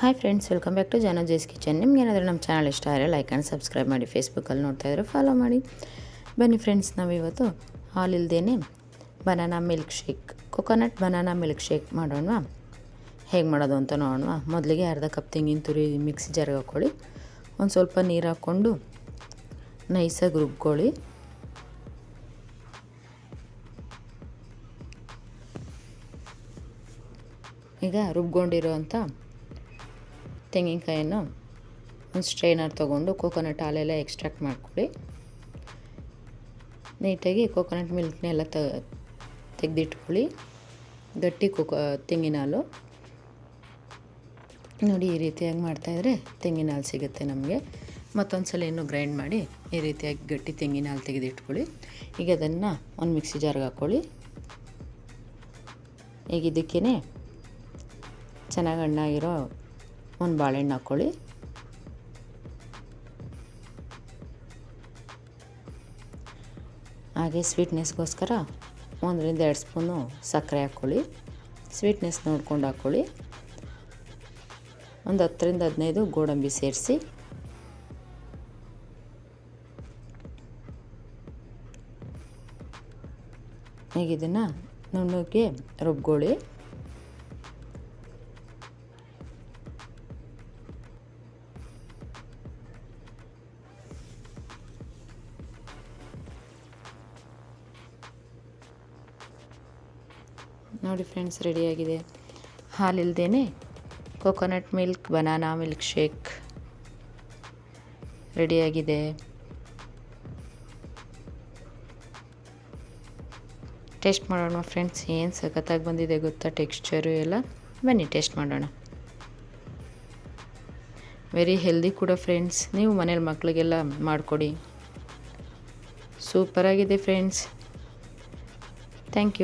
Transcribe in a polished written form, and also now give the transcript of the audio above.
Hi friends, welcome back to ಜಾನೋಜೇಸ್ kitchen. ನಿಮ್ಗೇನಾದರೂ ನಮ್ಮ ಚಾನಲ್ ಇಷ್ಟ ಆದರೆ ಲೈಕ್ ಆ್ಯಂಡ್ ಸಬ್ಸ್ಕ್ರೈಬ್ ಮಾಡಿ. ಫೇಸ್ಬುಕ್ಕಲ್ಲಿ ನೋಡ್ತಾ ಇದ್ದರೆ ಫಾಲೋ ಮಾಡಿ. ಬನ್ನಿ ಫ್ರೆಂಡ್ಸ್, ನಾವಿವತ್ತು ಹಾಲಿಲ್ದೇ banana milkshake, coconut banana milkshake ಮಾಡೋಣ. ಹೇಗೆ ಮಾಡೋದು ಅಂತ ನೋಡೋಣ. ಮೊದಲಿಗೆ ಅರ್ಧ ಕಪ್ ತೆಂಗಿನ ತುರಿ ಮಿಕ್ಸಿ ಜಾರ್ಗೆ ಹಾಕ್ಕೊಳ್ಳಿ. ಒಂದು ಸ್ವಲ್ಪ ನೀರು ಹಾಕ್ಕೊಂಡು ನೈಸಾಗಿ ರುಬ್ಕೊಳ್ಳಿ. ಈಗ ರುಬ್ಕೊಂಡಿರೋವಂಥ ತೆಂಗಿನಕಾಯನ್ನು ಒಂದು ಸ್ಟ್ರೈನರ್ ತೊಗೊಂಡು ಕೊಕೊನಟ್ ಹಾಲೆಲ್ಲ ಎಕ್ಸ್ಟ್ರಾಕ್ಟ್ ಮಾಡ್ಕೊಳ್ಳಿ. ನೀಟಾಗಿ ಕೊಕೊನಟ್ ಮಿಲ್ಕ್ನೆಲ್ಲ ತೆಗೆದಿಟ್ಕೊಳ್ಳಿ. ಗಟ್ಟಿ ತೆಂಗಿನ ಹಾಲು ನೋಡಿ, ಈ ರೀತಿಯಾಗಿ ಮಾಡ್ತಾಯಿದ್ರೆ ತೆಂಗಿನ ಹಾಲು ಸಿಗುತ್ತೆ ನಮಗೆ. ಮತ್ತೊಂದು ಸಲ ಇನ್ನೂ ಗ್ರೈಂಡ್ ಮಾಡಿ ಈ ರೀತಿಯಾಗಿ ಗಟ್ಟಿ ತೆಂಗಿನ ಹಾಲು ತೆಗೆದಿಟ್ಕೊಳ್ಳಿ. ಈಗ ಅದನ್ನು ಒಂದು ಮಿಕ್ಸಿ ಜಾರ್ಗೆ ಹಾಕ್ಕೊಳ್ಳಿ. ಈಗ ಇದಕ್ಕೇ ಚೆನ್ನಾಗಿ ಹಣ್ಣಾಗಿರೋ ಒಂದು ಬಾಳೆಹಣ್ಣು ಹಾಕ್ಕೊಳ್ಳಿ. ಹಾಗೆ ಸ್ವೀಟ್ನೆಸ್ಗೋಸ್ಕರ 1-2 ಸ್ಪೂನು ಸಕ್ಕರೆ ಹಾಕ್ಕೊಳ್ಳಿ. ಸ್ವೀಟ್ನೆಸ್ ನೋಡ್ಕೊಂಡು ಹಾಕ್ಕೊಳ್ಳಿ. ಒಂದು 10-15 ಗೋಡಂಬಿ ಸೇರಿಸಿ ಈಗ ಇದನ್ನು ನುಣ್ಣಗೆ ರುಬ್ಕೊಳ್ಳಿ. ನೋಡಿ ಫ್ರೆಂಡ್ಸ್, ರೆಡಿಯಾಗಿದೆ. ಹಾಲಿಲ್ದೇ coconut milk banana milkshake ರೆಡಿಯಾಗಿದೆ. ಟೇಸ್ಟ್ ಮಾಡೋಣ ಫ್ರೆಂಡ್ಸ್. ಏನು ಸಖತ್ತಾಗಿ ಬಂದಿದೆ ಗೊತ್ತಾ, ಟೆಕ್ಸ್ಚರು ಎಲ್ಲ. ಬನ್ನಿ ಟೇಸ್ಟ್ ಮಾಡೋಣ. ವೆರಿ ಹೆಲ್ದಿ ಕೂಡ ಫ್ರೆಂಡ್ಸ್. ನೀವು ಮನೇಲಿ ಮಕ್ಕಳಿಗೆಲ್ಲ ಮಾಡಿಕೊಡಿ. ಸೂಪರಾಗಿದೆ ಫ್ರೆಂಡ್ಸ್. Thank you.